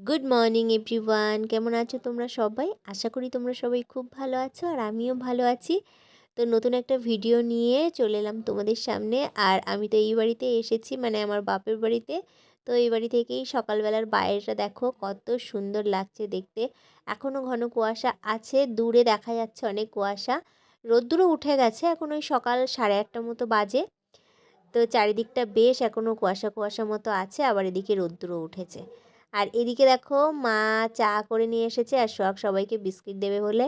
Good morning everyone, কেমন আছো তোমরা সবাই? আশা করি তোমরা সবাই খুব ভালো আছো আর আমিও ভালো আছি। তো নতুন একটা ভিডিও নিয়ে চলে এলাম তোমাদের সামনে। আর আমি তো এই বাড়িতে এসেছি, মানে আমার বাপের বাড়িতে। তো এই বাড়ি থেকেই সকালবেলার বাইরেটা দেখো কত সুন্দর লাগছে দেখতে। এখনও ঘন কুয়াশা আছে, দূরে দেখা যাচ্ছে অনেক কুয়াশা। রোদ্দুরও উঠে গেছে, এখন ওই সকাল 8:30 মতো বাজে। তো চারিদিকটা বেশ এখনও কুয়াশা কুয়াশা মতো আছে, আবার এদিকে রোদ্দুরও উঠেছে। আর এদিকে দেখো মা চা করে নিয়ে এসেছে আর সোহাগ সবাইকে বিস্কিট দেবে বলে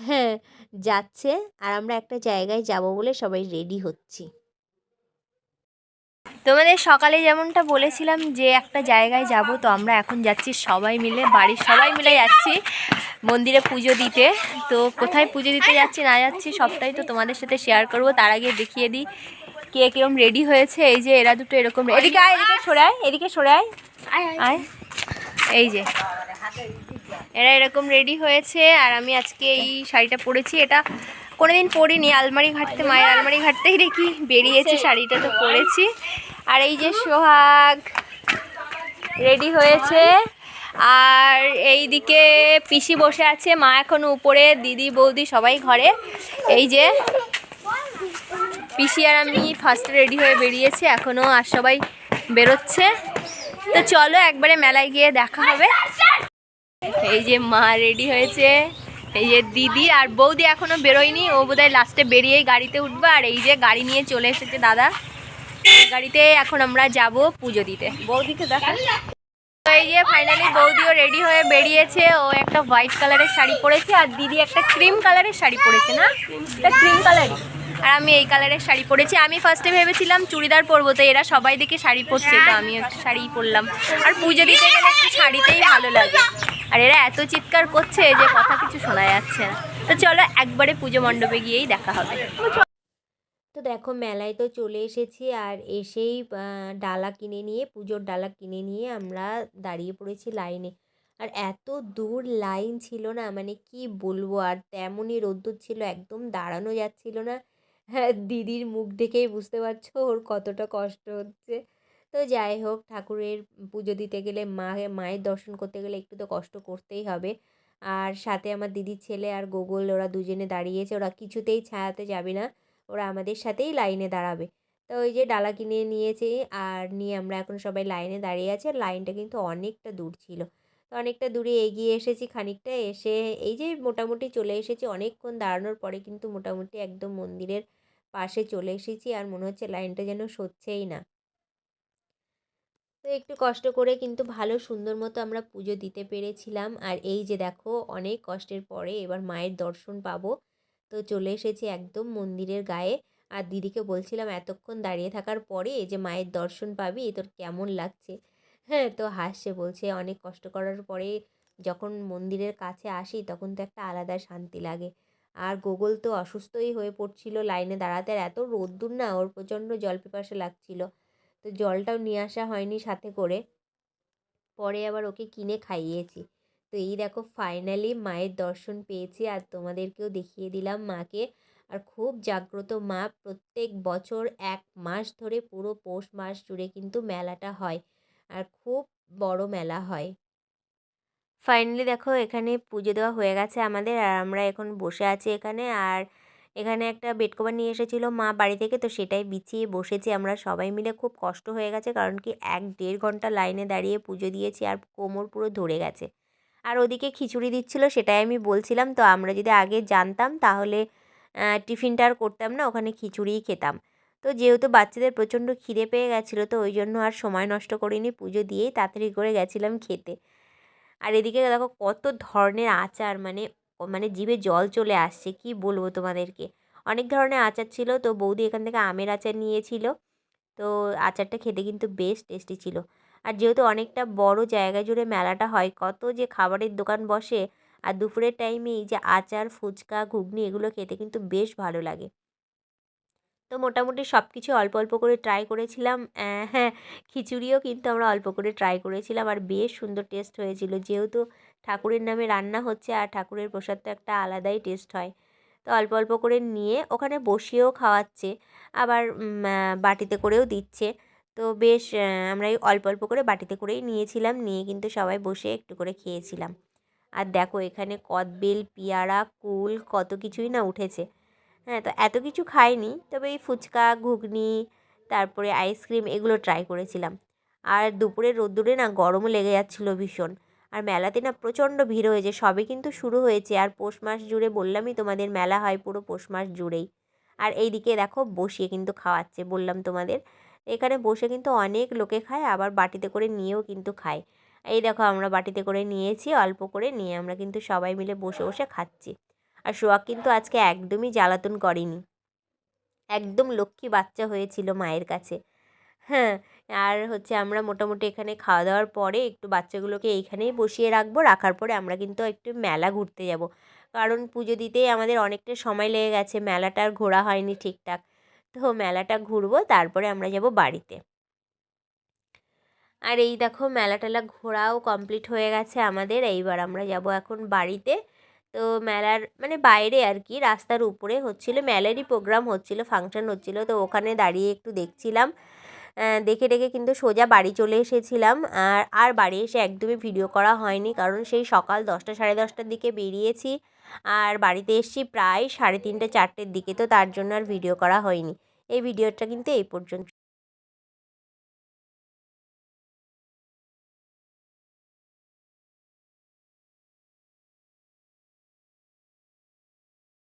হ্যাঁ যাচ্ছে। আর আমরা একটা জায়গায় যাব বলে সবাই রেডি হচ্ছি। তোমাদের সকালে যেমনটা বলেছিলাম যে একটা জায়গায় যাব, তো আমরা এখন যাচ্ছি সবাই মিলে, বাড়ির সবাই মিলে যাচ্ছি মন্দিরে পুজো দিতে। তো কোথায় পুজো দিতে যাচ্ছি না যাচ্ছি সবটাই তো তোমাদের সাথে শেয়ার করব। তার আগে দেখিয়ে দিই কে কিরম রেডি হয়েছে। এই যে এরা দুটো এরকম, এদিকে আয়, এদিকে সরে আয়, এদিকে সরে আয়, আয়। এই যে এরা এরকম রেডি হয়েছে। আর আমি আজকে এই শাড়িটা পরেছি, এটা কোনোদিন পরিনি, আলমারি ঘাটতে, মায়ের আলমারি ঘাটতেই দেখি বেরিয়েছে শাড়িটা, তো পরেছি। আর এই যে সোহাগ রেডি হয়েছে, আর এই দিকে পিসি বসে আছে, মা এখনো উপরে, দিদি বৌদি সবাই ঘরে। এই যে পিসি আর আমি ফার্স্টে রেডি হয়ে বেরিয়েছি, এখনও আর সবাই বেরোচ্ছে। তো চলো একবারে মেলায় গিয়ে দেখা হবে। এই যে মা রেডি হয়েছে, এই যে দিদি আর বৌদি এখনো বেরোয়নি, ও বোধহয় লাস্টে বেরিয়েই গাড়িতে উঠবে। আর এই যে গাড়ি নিয়ে চলে এসেছে দাদা, গাড়িতে এখন আমরা যাব পুজো দিতে। বৌদিকে দেখা। তো এই যে ফাইনালি বৌদিও রেডি হয়ে বেরিয়েছে, ও একটা হোয়াইট কালারের শাড়ি পরেছে আর দিদি একটা ক্রিম কালারের শাড়ি পরেছে, না এটা ক্রিম কালারই, আর আমি এই কালারের শাড়ি পরেছি। আমি ফার্স্টে ভেবেছিলাম চুড়িদার পরবো, তো এরা সবাই দেখে শাড়ি পরছে, তো আমি একটা শাড়িই পরলাম। আর পুজো দিতে গেলে একটু শাড়িতেই ভালো লাগে। আর এরা এত চিৎকার করছে যে কথা কিছু শোনা যাচ্ছে না। তো চলো একবারে পুজো মণ্ডপে গিয়েই দেখা হবে। তো দেখো মেলায় তো চলে এসেছি, আর এসেই ডালা কিনে নিয়ে, পুজোর ডালা কিনে নিয়ে আমরা দাঁড়িয়ে পড়েছি লাইনে। আর এত দূর লাইন ছিল না, মানে কি বলবো, আর তেমনই রোদ্দুর ছিল, একদম দাঁড়ানো যাচ্ছিল না। হ্যাঁ, দিদির মুখ দেখেই বুঝতে পারছো ওর কতটা কষ্ট হচ্ছে। তো যাই হোক, ঠাকুরের পুজো দিতে গেলে, মায়ের দর্শন করতে গেলে একটু তো কষ্ট করতেই হবে। আর সাথে আমার দিদির ছেলে আর গোগল, ওরা দুজনে দাঁড়িয়েছে, ওরা কিছুতেই ছায়াতে যাবে না, ওরা আমাদের সাথেই লাইনে দাঁড়াবে। তো ওই যে ডালা কিনে নিয়েছি, আর নিয়ে আমরা এখন সবাই লাইনে দাঁড়িয়ে আছি। আর লাইনটা কিন্তু অনেকটা দূর ছিল, তো অনেকটা দূরে এগিয়ে এসেছি, খানিকটা এসে এই যে মোটামুটি চলে এসেছি। অনেকক্ষণ দাঁড়ানোর পরে কিন্তু মোটামুটি একদম মন্দিরের পাশে চলে এসেছি, আর মনে হচ্ছে লাইনটা যেন সরছেই না। তো একটু কষ্ট করে কিন্তু ভালো সুন্দর মতো আমরা পুজো দিতে পেরেছিলাম। আর এই যে দেখো অনেক কষ্টের পরে এবার মায়ের দর্শন পাবো। তো চলে এসেছি একদম মন্দিরের গায়ে। আর দিদিকে বলছিলাম এতক্ষণ দাঁড়িয়ে থাকার পরে যে মায়ের দর্শন পাবি, তোর কেমন লাগছে? হ্যাঁ, তো হাসছে, বলছে অনেক কষ্ট করার পরে যখন মন্দিরের কাছে আসি তখন তো একটা আলাদা শান্তি লাগে। আর গোগল তো অসুস্থই হয়ে পড়ছিল লাইনে দাঁড়াতে, আর এত রোদ্দুর না, ওর প্রচণ্ড জল পিপাসা লাগছিল। তো জলটাও নিয়ে আসা হয়নি সাথে করে, পরে আবার ওকে কিনে খাইয়েছি। তো এই দেখো ফাইনালি মায়ের দর্শন পেয়েছি, আর তোমাদেরকেও দেখিয়ে দিলাম মাকে। আর খুব জাগ্রত মা, প্রত্যেক বছর 1 মাস ধরে পুরো পৌষ মাস জুড়ে কিন্তু মেলাটা হয়, আর খুব বড় মেলা হয়। ফাইনালি দেখো এখানে পুজো দেওয়া হয়ে গেছে আমাদের, আর আমরা এখন বসে আছি এখানে। আর এখানে একটা বেড কভার নিয়ে এসেছিলো মা বাড়ি থেকে, তো সেটাই বিছিয়ে বসেছি আমরা সবাই মিলে। খুব কষ্ট হয়ে গেছে, কারণ কি 1-1.5 ঘন্টা লাইনে দাঁড়িয়ে পুজো দিয়েছি, আর কোমর পুরো ধরে গেছে। আর ওদিকে খিচুড়ি দিচ্ছিলো, সেটাই আমি বলছিলাম, তো আমরা যদি আগে জানতাম তাহলে টিফিনটা আর করতাম না, ওখানে খিচুড়িই খেতাম। তো যেহেতু বাচ্চাদের প্রচণ্ড খিদে পেয়ে গেছিলো, তো ওই জন্য আর সময় নষ্ট করিনি, পুজো দিয়েই তাড়াতাড়ি করে গেছিলাম খেতে। আর এদিকে দেখো কত ধরনের আচার, মানে মানে জিভে জল চলে আসছে, কি বলবো তোমাদেরকে। অনেক ধরনের আচার ছিল, তো বৌদি এখান থেকে আমের আচার নিয়েছিল। তো আচারটা খেতে কিন্তু বেশ টেস্টি ছিল। আর যেহেতু অনেকটা বড় জায়গা জুড়ে মেলাটা হয়, কত যে খাবারের দোকান বসে, আর দুপুরের টাইমে এই যে আচার, ফুচকা, ঘুগনি এগুলো খেতে কিন্তু বেশ ভালো লাগে। তো মোটামুটি সব কিছু অল্প অল্প করে ট্রাই করেছিলাম। হ্যাঁ, খিচুড়িও কিন্তু আমরা অল্প করে ট্রাই করেছিলাম, আর বেশ সুন্দর টেস্ট হয়েছিল। যেহেতু ঠাকুরের নামে রান্না হচ্ছে, আর ঠাকুরের প্রসাদ তো একটা আলাদাই টেস্ট হয়। তো অল্প অল্প করে নিয়ে ওখানে বসিয়েও খাওয়াচ্ছে, আবার বাটিতে করেও দিচ্ছে। তো বেশ আমরা এই অল্প অল্প করে বাটিতে করেই নিয়েছিলাম, নিয়ে কিন্তু সবাই বসে একটু করে খেয়েছিলাম। আর দেখো এখানে কদবেল, পেয়ারা, কুল কত কিছুই না উঠেছে। হ্যাঁ, তো এত কিছু খাইনি, তবে এই ফুচকা, ঘুগনি, তারপরে আইসক্রিম এগুলো ট্রাই করেছিলাম। আর দুপুরে রোদ্দুরে না গরমও লেগে যাচ্ছিলো ভীষণ। আর মেলাতে না প্রচণ্ড ভিড় হয়েছে, সবে কিন্তু শুরু হয়েছে, আর পৌষ মাস জুড়ে বললামই তোমাদের মেলা হয় পুরো পৌষ মাস জুড়েই। আর এইদিকে দেখো বসিয়ে কিন্তু খাওয়াচ্ছে, বললাম তোমাদের এখানে বসে কিন্তু অনেক লোকে খায়, আবার বাটিতে করে নিয়েও কিন্তু খায়। এই দেখো আমরা বাটিতে করে নিয়েছি, অল্প করে নিয়ে আমরা কিন্তু সবাই মিলে বসে বসে খাচ্ছি। আর সোহাগ কিন্তু আজকে একদমই জ্বালাতন করেনি, একদম লক্ষ্মী বাচ্চা হয়েছিল মায়ের কাছে। হ্যাঁ, আর হচ্ছে আমরা মোটামুটি এখানে খাওয়া দাওয়ার পরে একটু বাচ্চাগুলোকে এইখানেই বসিয়ে রাখবো, রাখার পরে আমরা কিন্তু একটু মেলা ঘুরতে যাব। কারণ পুজো দিতেই আমাদের অনেকটা সময় লেগে গেছে, মেলাটা আর ঘোরা হয়নি ঠিকঠাক। তো মেলাটা ঘুরবো, তারপরে আমরা যাব বাড়িতে। আর এই দেখো মেলা টেলা ঘোরাও কমপ্লিট হয়ে গেছে আমাদের, এইবার আমরা যাব এখন বাড়িতে। তো মেলার মানে বাইরে আর কি, রাস্তার উপরে হচ্ছিল মেলারই প্রোগ্রাম হচ্ছিল, ফাংশন হচ্ছিল, তো ওখানে দাঁড়িয়ে একটু দেখছিলাম। দেখে দেখে কিন্তু সোজা বাড়ি চলে এসেছিলাম। আর বাড়ি এসে একদমই ভিডিও করা হয়নি, কারণ সেই সকাল 10টা সাড়ে 10টার দিকে বেরিয়েছি, আর বাড়িতে এসেছি প্রায় 3:30 4টের দিকে, তো তার জন্য আর ভিডিও করা হয়নি। এই ভিডিওটা কিন্তু এই পর্যন্ত।